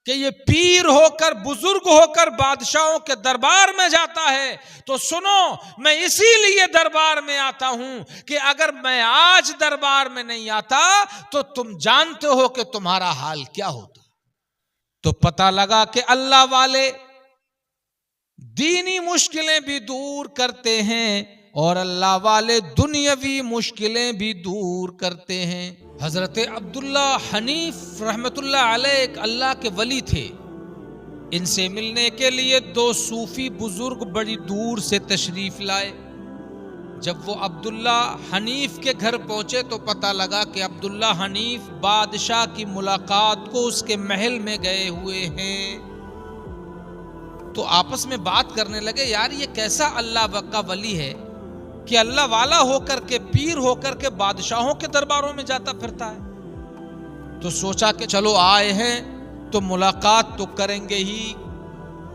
کہ یہ پیر ہو کر بزرگ ہو کر بادشاہوں کے دربار میں جاتا ہے تو سنو، میں اسی لیے دربار میں آتا ہوں کہ اگر میں آج دربار میں نہیں آتا تو تم جانتے ہو کہ تمہارا حال کیا ہوتا۔ تو پتہ لگا کہ اللہ والے دینی مشکلیں بھی دور کرتے ہیں اور اللہ والے دنیاوی مشکلیں بھی دور کرتے ہیں۔ حضرت عبداللہ حنیف رحمت اللہ علیہ ایک اللہ کے ولی تھے۔ ان سے ملنے کے لیے دو صوفی بزرگ بڑی دور سے تشریف لائے۔ جب وہ عبداللہ حنیف کے گھر پہنچے تو پتہ لگا کہ عبداللہ حنیف بادشاہ کی ملاقات کو اس کے محل میں گئے ہوئے ہیں۔ تو آپس میں بات کرنے لگے، یار یہ کیسا اللہ کا ولی ہے کہ اللہ والا ہو کر کے، پیر ہو کر کے بادشاہوں کے درباروں میں جاتا پھرتا ہے۔ تو سوچا کہ چلو آئے ہیں تو ملاقات تو کریں گے ہی،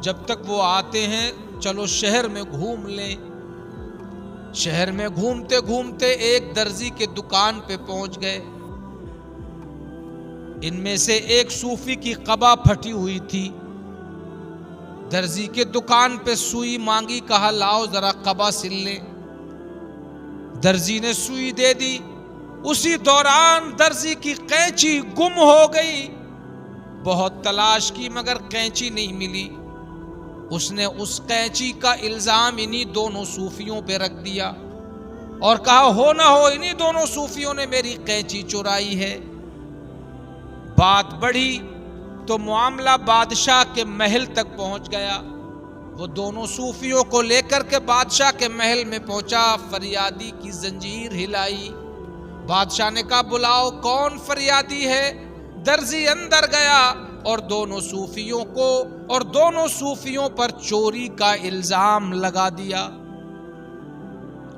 جب تک وہ آتے ہیں چلو شہر میں گھوم لیں۔ شہر میں گھومتے گھومتے ایک درزی کے دکان پہ پہنچ گئے۔ ان میں سے ایک صوفی کی قبا پھٹی ہوئی تھی۔ درزی کے دکان پہ سوئی مانگی، کہا لاؤ ذرا قبا سل لیں۔ درزی نے سوئی دے دی۔ اسی دوران درزی کی قینچی گم ہو گئی۔ بہت تلاش کی مگر قینچی نہیں ملی۔ اس نے اس قینچی کا الزام انہی دونوں صوفیوں پہ رکھ دیا اور کہا ہو نہ ہو انہی دونوں صوفیوں نے میری قینچی چرائی ہے۔ بات بڑھی تو معاملہ بادشاہ کے محل تک پہنچ گیا۔ وہ دونوں صوفیوں کو لے کر کے بادشاہ کے محل میں پہنچا، فریادی کی زنجیر ہلائی۔ بادشاہ نے کہا بلاؤ کون فریادی ہے۔ درزی اندر گیا اور دونوں صوفیوں پر چوری کا الزام لگا دیا۔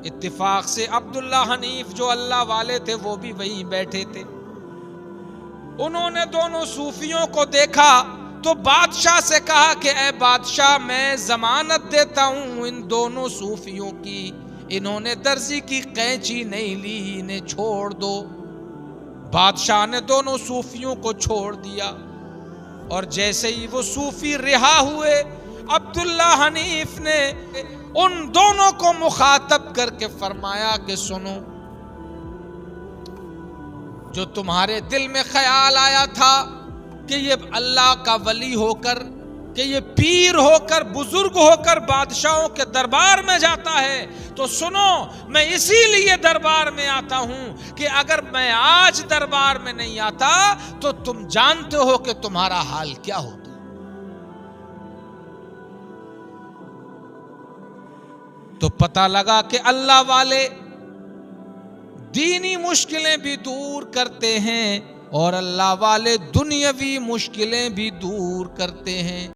اتفاق سے عبداللہ حنیف جو اللہ والے تھے وہ بھی وہیں بیٹھے تھے۔ انہوں نے دونوں صوفیوں کو دیکھا تو بادشاہ سے کہا کہ اے بادشاہ میں ضمانت دیتا ہوں ان دونوں صوفیوں کی، انہوں نے درزی کی قینچی نہیں لی، انہیں چھوڑ دو۔ بادشاہ نے دونوں صوفیوں کو چھوڑ دیا اور جیسے ہی وہ صوفی رہا ہوئے، عبداللہ حنیف نے ان دونوں کو مخاطب کر کے فرمایا کہ سنو، جو تمہارے دل میں خیال آیا تھا کہ یہ اللہ کا ولی ہو کر، کہ یہ پیر ہو کر بزرگ ہو کر بادشاہوں کے دربار میں جاتا ہے، تو سنو میں اسی لیے دربار میں آتا ہوں کہ اگر میں آج دربار میں نہیں آتا تو تم جانتے ہو کہ تمہارا حال کیا ہوتا۔ تو پتہ لگا کہ اللہ والے دینی مشکلیں بھی دور کرتے ہیں اور اللہ والے دنیاوی مشکلیں بھی دور کرتے ہیں۔